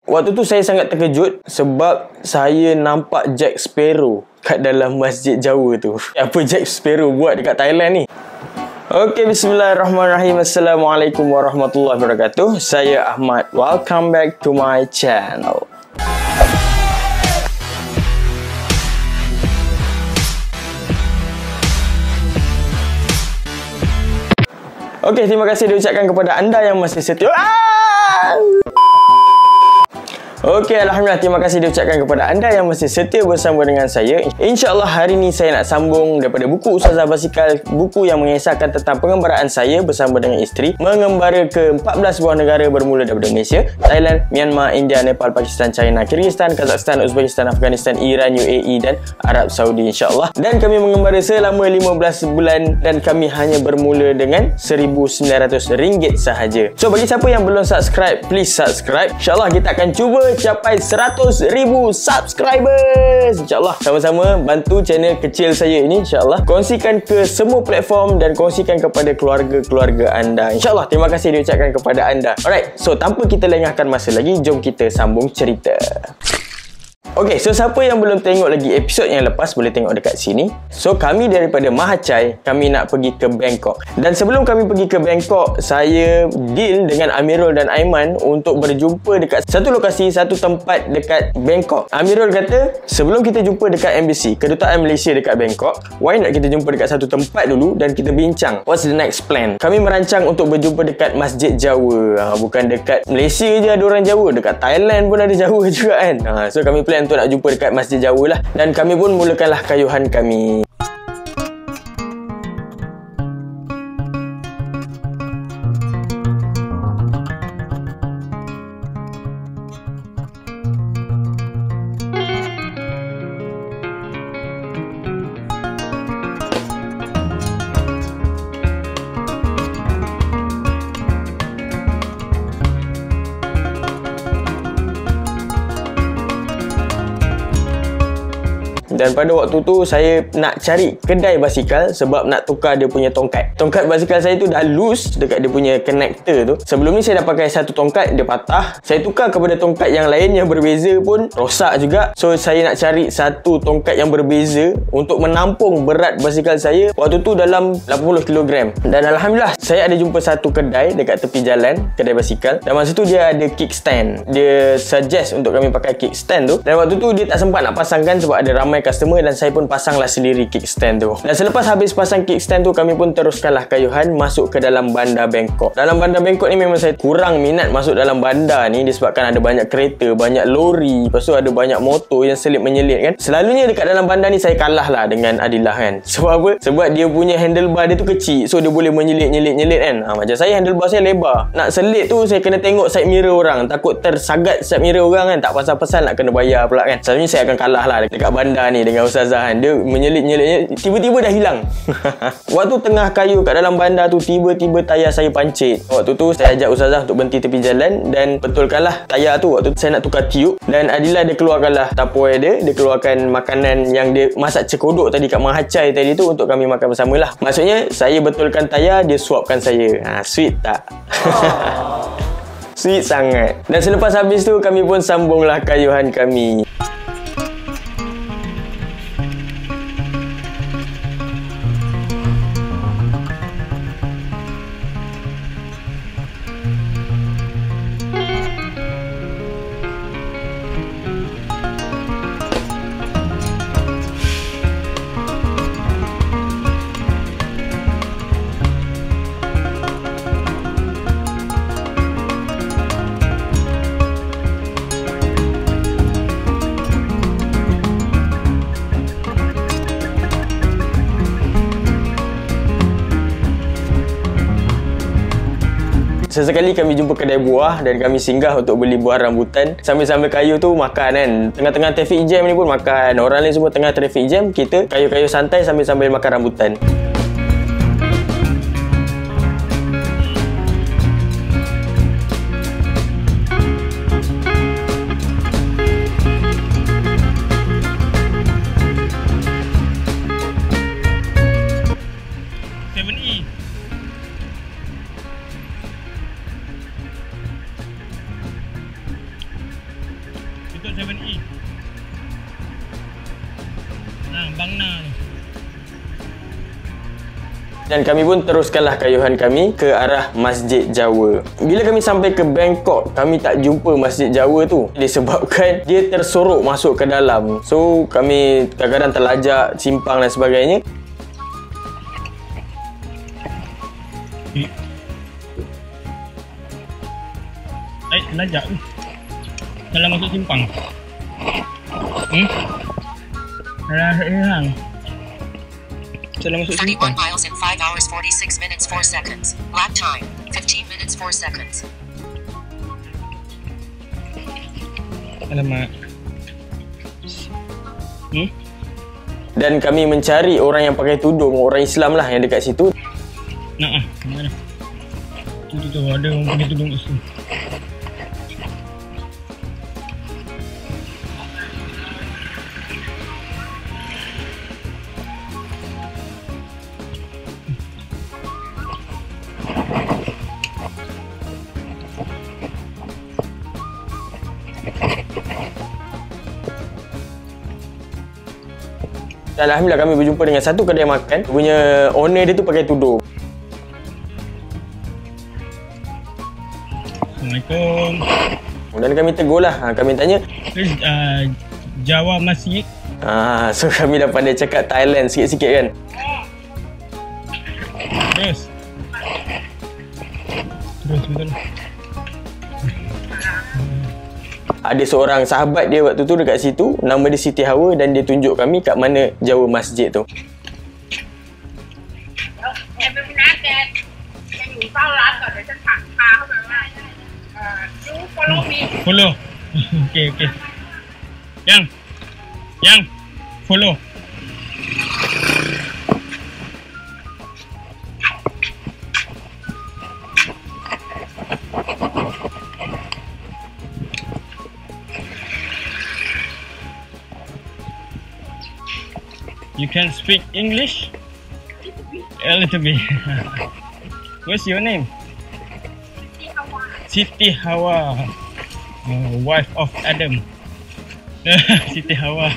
Waktu tu saya sangat terkejut sebab saya nampak Jack Sparrow kat dalam masjid Jawa tu. Apa Jack Sparrow buat dekat Thailand ni? Okey, bismillahirrahmanirrahim. Assalamualaikum warahmatullahi wabarakatuh. Saya Ahmad. Welcome back to my channel. Okey, terima kasih diucapkan kepada anda yang masih setia. Okey, Alhamdulillah, terima kasih diucapkan kepada anda yang masih setia bersama dengan saya. InsyaAllah hari ni saya nak sambung daripada buku Ustazah Basikal, buku yang mengisahkan tentang pengembaraan saya bersama dengan isteri mengembara ke 14 buah negara bermula daripada Malaysia, Thailand, Myanmar, India, Nepal, Pakistan, China, Kyrgyzstan, Kazakhstan, Uzbekistan, Afghanistan, Iran, UAE dan Arab Saudi, insyaAllah. Dan kami mengembara selama 15 bulan dan kami hanya bermula dengan RM1,900 sahaja. So bagi siapa yang belum subscribe, please subscribe. InsyaAllah kita akan cuba capai 100,000 subscribers. InsyaAllah sama-sama bantu channel kecil saya ini. InsyaAllah kongsikan ke semua platform dan kongsikan kepada keluarga-keluarga anda. InsyaAllah terima kasih diucapkan kepada anda. Alright, so tanpa kita lengahkan masa lagi, jom kita sambung cerita. Okey, so siapa yang belum tengok lagi episod yang lepas boleh tengok dekat sini. So kami daripada Mahachai, kami nak pergi ke Bangkok. Dan sebelum kami pergi ke Bangkok, saya deal dengan Amirul dan Aiman untuk berjumpa dekat satu lokasi, satu tempat dekat Bangkok. Amirul kata, sebelum kita jumpa dekat embassy, kedutaan Malaysia dekat Bangkok, why not kita jumpa dekat satu tempat dulu dan kita bincang what's the next plan. Kami merancang untuk berjumpa dekat Masjid Jawa. Bukan dekat Malaysia je ada orang Jawa, dekat Thailand pun ada Jawa juga kan. So kami plan untuk nak jumpa dekat Masjid Jawa lah. Dan kami pun mulakanlah kayuhan kami. Dan pada waktu tu saya nak cari kedai basikal sebab nak tukar dia punya tongkat. Tongkat basikal saya tu dah loose dekat dia punya connector tu. Sebelum ni saya dah pakai satu tongkat, dia patah. Saya tukar kepada tongkat yang lain yang berbeza pun rosak juga. So saya nak cari satu tongkat yang berbeza untuk menampung berat basikal saya. Waktu tu dalam 80 kg. Dan Alhamdulillah saya ada jumpa satu kedai dekat tepi jalan, kedai basikal. Dan masa tu dia ada kickstand. Dia suggest untuk kami pakai kickstand tu. Dan waktu tu dia tak sempat nak pasangkan sebab ada ramai customer dan saya pun pasanglah sendiri kickstand tu. Dan selepas habis pasang kickstand tu, kami pun teruskanlah kayuhan masuk ke dalam bandar Bangkok. Dalam bandar Bangkok ni memang saya kurang minat masuk dalam bandar ni disebabkan ada banyak kereta, banyak lori, lepas tu ada banyak motor yang selip menyelit kan. Selalunya dekat dalam bandar ni saya kalah lah dengan Adillah kan. Sebab apa? Sebab dia punya handlebar dia tu kecil, so dia boleh menyelit kan. Macam saya handlebar saya lebar. Nak selit tu saya kena tengok side mirror orang, takut tersagat side mirror orang kan. Tak pasal-pasal nak kena bayar pula kan. Selalunya saya akan kalah lah dekat bandar ni dengan Ustazah kan. Dia menyelit-nyelit, tiba-tiba dah hilang. Waktu tengah kayu kat dalam bandar tu, tiba-tiba tayar saya pancit. Waktu tu saya ajak Ustazah untuk berhenti tepi jalan dan betulkanlah tayar tu. Waktu tu saya nak tukar tiup dan Adillah dia keluarkanlah tupperware dia keluarkan makanan yang dia masak cekodok tadi kat Mahachai tadi tu untuk kami makan bersama lah. Maksudnya saya betulkan tayar, dia suapkan saya. Sweet tak? Sweet sangat. Dan selepas habis tu kami pun sambunglah kayuhan kami. Sesekali kami jumpa kedai buah dan kami singgah untuk beli buah rambutan. Sambil-sambil kayu tu makan kan. Tengah-tengah traffic jam ni pun makan. Orang lain semua tengah traffic jam, kita kayu-kayu santai sambil-sambil makan rambutan. masuk 7E. Bang Na tu. Dan kami pun teruskanlah kayuhan kami ke arah Masjid Jawa. Bila kami sampai ke Bangkok, kami tak jumpa Masjid Jawa tu. Disebabkan dia tersorok masuk ke dalam. So, kami kadang-kadang terlajak, simpang dan sebagainya. Lajak tu. Kalau masuk simpang. Alah, hilang. 31 miles in 5 hours 46 minutes 4 seconds. Lap time 15 minutes 4 seconds. Alamak. Dan kami mencari orang yang pakai tudung, orang Islam lah yang dekat situ. Nak mana? Tu ada orang pakai tudung kat situ. Dan alhamdulillah kami berjumpa dengan satu kedai makan. Punya owner dia tu pakai tudung. Assalamualaikum. Dan kami tegur lah. Kami tanya, Jawa Masjid. so kami dah pandai cakap Thailand sikit-sikit kan. Terus betul. Ada seorang sahabat dia waktu tu dekat situ, nama dia Siti Hawa, dan dia tunjuk kami kat mana Jawa Masjid tu. Follow. Okay. Yang follow. You can speak English? A little bit. What's your name? Siti Hawa. Wife of Adam. Siti Hawa.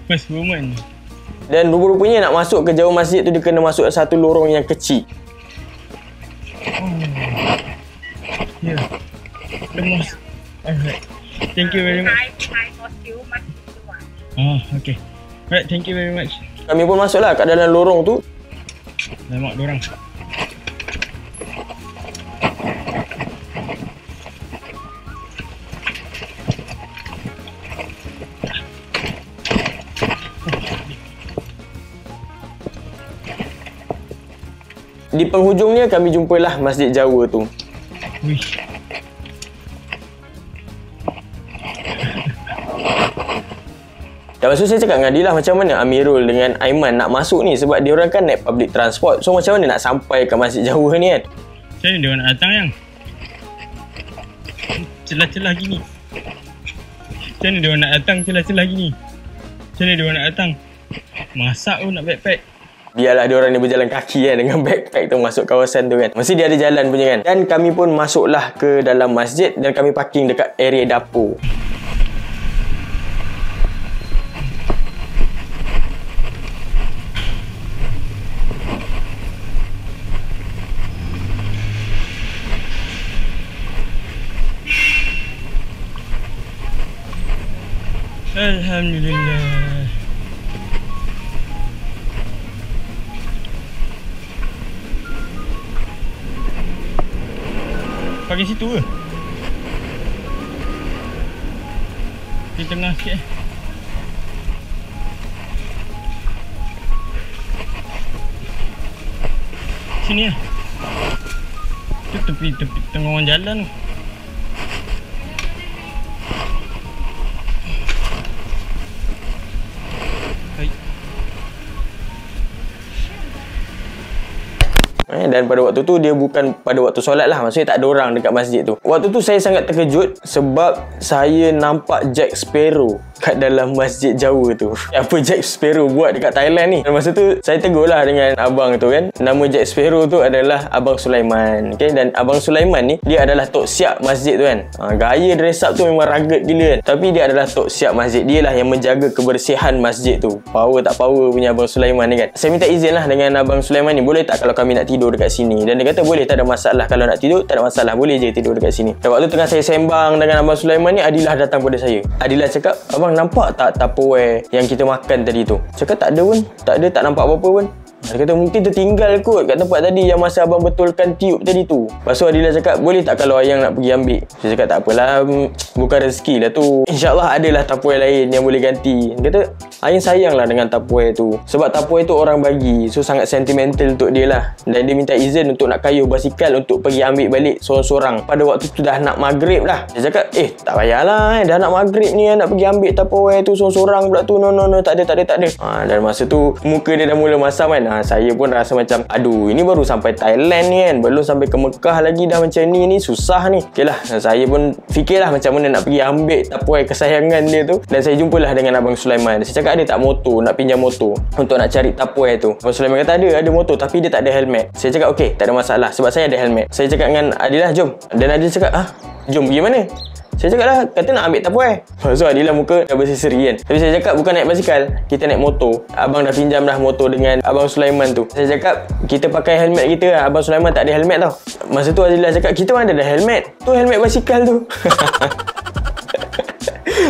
First woman. Dan rupa-rupanya nak masuk ke Jawa Masjid tu, dia kena masuk satu lorong yang kecil. Yeah. The most. Alright. Thank you very much. Okay. Alright, thank you very much. Kami pun masuklah kat dalam lorong tu. Nampak dorang. Di penghujungnya kami jumpalah Masjid Jawa tu. Wish. Dan maksud saya cakap dengan dia lah, macam mana Amirul dengan Aiman nak masuk ni, sebab dia orang kan naik public transport. So macam mana nak sampai ke Masjid Jawa ni kan? Macam mana dia orang nak datang yang? Celah-celah gini. Macam mana dia orang nak datang celah-celah gini? Macam mana dia orang nak datang? Masak pun nak backpack. Biarlah dia orang ni berjalan kaki kan, dengan backpack tu masuk kawasan tu kan. Mesti dia ada jalan punya kan. Dan kami pun masuklah ke dalam masjid dan kami parking dekat area dapur. Alhamdulillah. Pakai situ ke? Di tengah sikit. Sini lah. Tu tepi tengah orang jalan tu. Dan pada waktu tu dia bukan pada waktu solat lah, maksudnya tak ada orang dekat masjid tu. Waktu tu saya sangat terkejut sebab saya nampak Jack Sparrow kat dalam masjid Jawa tu. Apa Jack Sparrow buat dekat Thailand ni? Dan masa tu saya tegur lah dengan abang tu kan. Nama Jack Sparrow tu adalah Abang Sulaiman. Okay? Dan Abang Sulaiman ni dia adalah tok siap masjid tu kan. Gaya dress up tu memang rugged gila kan. Tapi dia adalah tok siap masjid. Dia lah yang menjaga kebersihan masjid tu. Power tak power punya Abang Sulaiman ni kan. Saya minta izin lah dengan Abang Sulaiman ni, boleh tak kalau kami nak tidur dekat sini? Dan dia kata boleh, tak ada masalah. Kalau nak tidur tak ada masalah, boleh je tidur dekat sini. Dan waktu tengah saya sembang dengan Abang Sulaiman ni, Adilah datang pada saya. Adilah cakap, abang nampak tak Tupperware yang kita makan tadi tu? Cakap tak ada pun. Tak ada, tak nampak apa-apa pun. Dia kata mungkin tertinggal kot kat tempat tadi yang masa abang betulkan tiup tadi tu. Lepas tu Adilah cakap, boleh tak kalau Ayang nak pergi ambil? Saya cakap tak apalah, bukan rezeki lah tu. InsyaAllah adalah Tupperware lain yang boleh ganti. Dia kata Ayang sayang lah dengan Tupperware tu. Sebab Tupperware tu orang bagi, so sangat sentimental untuk dia lah. Dan dia minta izin untuk nak kayuh basikal untuk pergi ambil balik sorang-sorang. Pada waktu tu dah nak maghrib lah. Dia cakap tak payahlah dah nak maghrib ni, nak pergi ambil Tupperware tu sorang-sorang pula tu. No, tak ada. Dan masa tu muka dia dah mula masam kan. Saya pun rasa macam aduh, ini baru sampai Thailand ni kan, belum sampai ke Mekah lagi dah macam ni susah ni. Okay lah, saya pun fikirlah macam mana nak pergi ambil Tupperware kesayangan dia tu. Dan saya jumpalah dengan Abang Sulaiman. Saya cakap ada tak motor, nak pinjam motor untuk nak cari Tupperware tu. Abang Sulaiman kata ada motor tapi dia tak ada helmet. Saya cakap okey, tak ada masalah sebab saya ada helmet. Saya cakap dengan Adilah jom. Dan Adilah cakap jom pergi mana? Saya cakap lah, kata nak ambil Tupperware. So Adilah muka dah berseri kan. Tapi saya cakap bukan naik basikal, kita naik motor. Abang dah pinjam dah motor dengan Abang Sulaiman tu. Saya cakap kita pakai helmet kita lah. Abang Sulaiman tak ada helmet tau. Masa tu Adilah cakap kita mana ada helmet? Tu helmet basikal tu.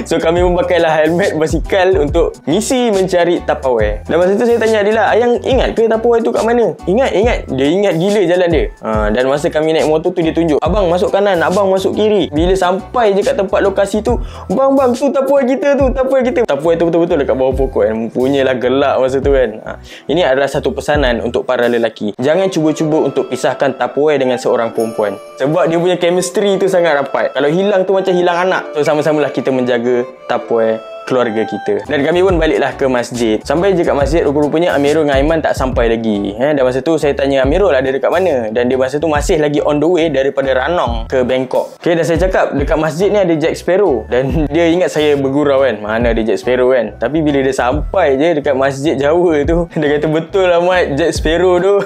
So kami memakailah helmet basikal untuk misi mencari Tupperware. Dan masa tu saya tanya Adilah, Ayang ingat ke Tupperware tu kat mana? Ingat. Dia ingat gila jalan dia. Dan masa kami naik motor tu dia tunjuk, abang masuk kanan, abang masuk kiri. Bila sampai je kat tempat lokasi tu, bang tu Tupperware kita tu, Tupperware kita. Tupperware tu betul-betul dekat bawah pokok kan. Punyalah gelap masa tu kan. Ini adalah satu pesanan untuk para lelaki. Jangan cuba-cuba untuk pisahkan Tupperware dengan seorang perempuan. Sebab dia punya chemistry tu sangat rapat. Kalau hilang tu macam hilang anak. So sama-samalah kita menjaga Tupperware keluarga kita. Dan kami pun baliklah ke masjid. Sampai je kat masjid, rupa-rupanya Amirul dengan Aiman tak sampai lagi. Dan masa tu saya tanya Amirul ada dekat mana. Dan dia masa tu masih lagi on the way daripada Ranong ke Bangkok. Okay, dan saya cakap dekat masjid ni ada Jack Sparrow. Dan dia ingat saya bergurau kan, mana ada Jack Sparrow kan. Tapi bila dia sampai je dekat masjid Jawa tu, dia kata betul lah Mat, Jack Sparrow tu.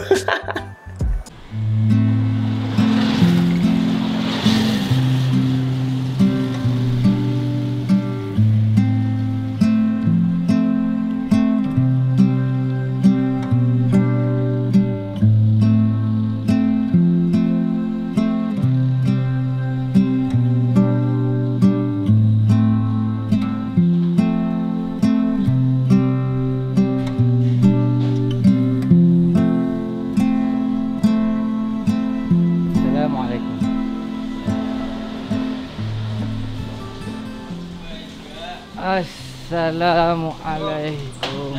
Assalamualaikum.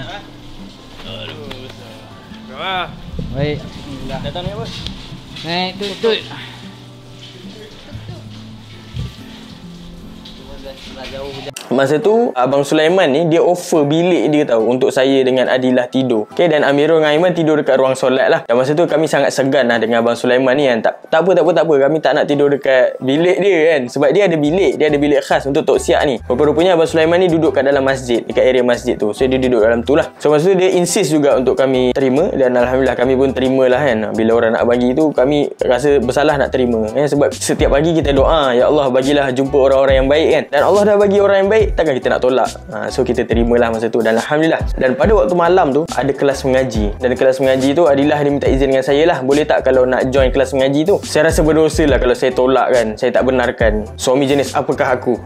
Baik. Datang ni apa? Naik tut. Masa tu Abang Sulaiman ni dia offer bilik dia tahu untuk saya dengan Adilah tidur. Okay, dan Amirul dengan Aiman tidur dekat ruang solat lah. Dan masa tu kami sangat segan lah dengan Abang Sulaiman ni kan. Tak apa. Kami tak nak tidur dekat bilik dia kan. Sebab dia ada bilik khas untuk tok siap ni. Rupa-rupanya Abang Sulaiman ni duduk kat dalam masjid, dekat area masjid tu. So dia duduk dalam tu lah. So masa tu dia insist juga untuk kami terima. Dan Alhamdulillah kami pun terima lah kan. Bila orang nak bagi tu kami rasa bersalah nak terima kan? Sebab setiap pagi kita doa, ya Allah bagilah jumpa orang-orang yang baik kan. Dan Allah dah bagi orang yang baik, takkan kita nak tolak. So kita terimalah masa tu. Dan Alhamdulillah. Dan pada waktu malam tu ada kelas mengaji. Dan kelas mengaji tu Adilah dia minta izin dengan saya lah, boleh tak kalau nak join kelas mengaji tu. Saya rasa berdosa lah kalau saya tolak kan. Saya tak benarkan. Suami jenis apakah aku?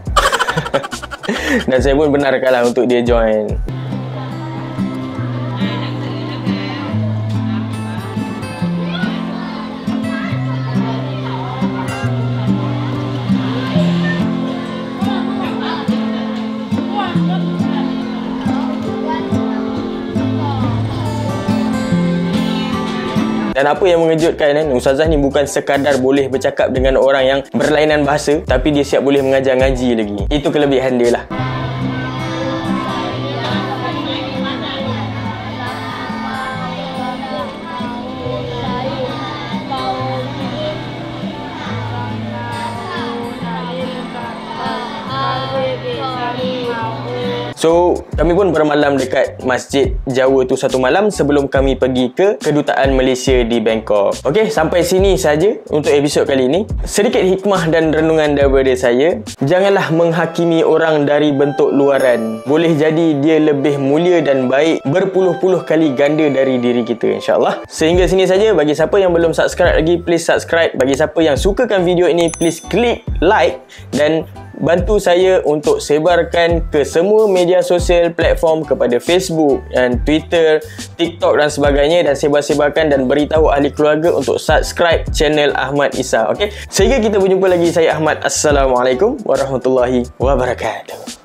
Dan saya pun benarkan lah untuk dia join. Dan apa yang mengejutkan kan, Ustazah ni bukan sekadar boleh bercakap dengan orang yang berlainan bahasa, tapi dia siap boleh mengajar ngaji lagi. Itu kelebihan dia lah. So kami pun bermalam dekat Masjid Jawa tu satu malam sebelum kami pergi ke Kedutaan Malaysia di Bangkok. Okey, sampai sini saja untuk episod kali ini. Sedikit hikmah dan renungan daripada saya. Janganlah menghakimi orang dari bentuk luaran. Boleh jadi dia lebih mulia dan baik berpuluh-puluh kali ganda dari diri kita, insyaAllah. Sehingga sini saja. Bagi siapa yang belum subscribe lagi, please subscribe. Bagi siapa yang sukakan video ini, please klik like dan bantu saya untuk sebarkan ke semua media sosial platform, kepada Facebook dan Twitter, TikTok dan sebagainya, dan sebar-sebarkan dan beritahu ahli keluarga untuk subscribe channel Ahmad Isa. Okey, sehingga kita berjumpa lagi. Saya Ahmad. Assalamualaikum warahmatullahi wabarakatuh.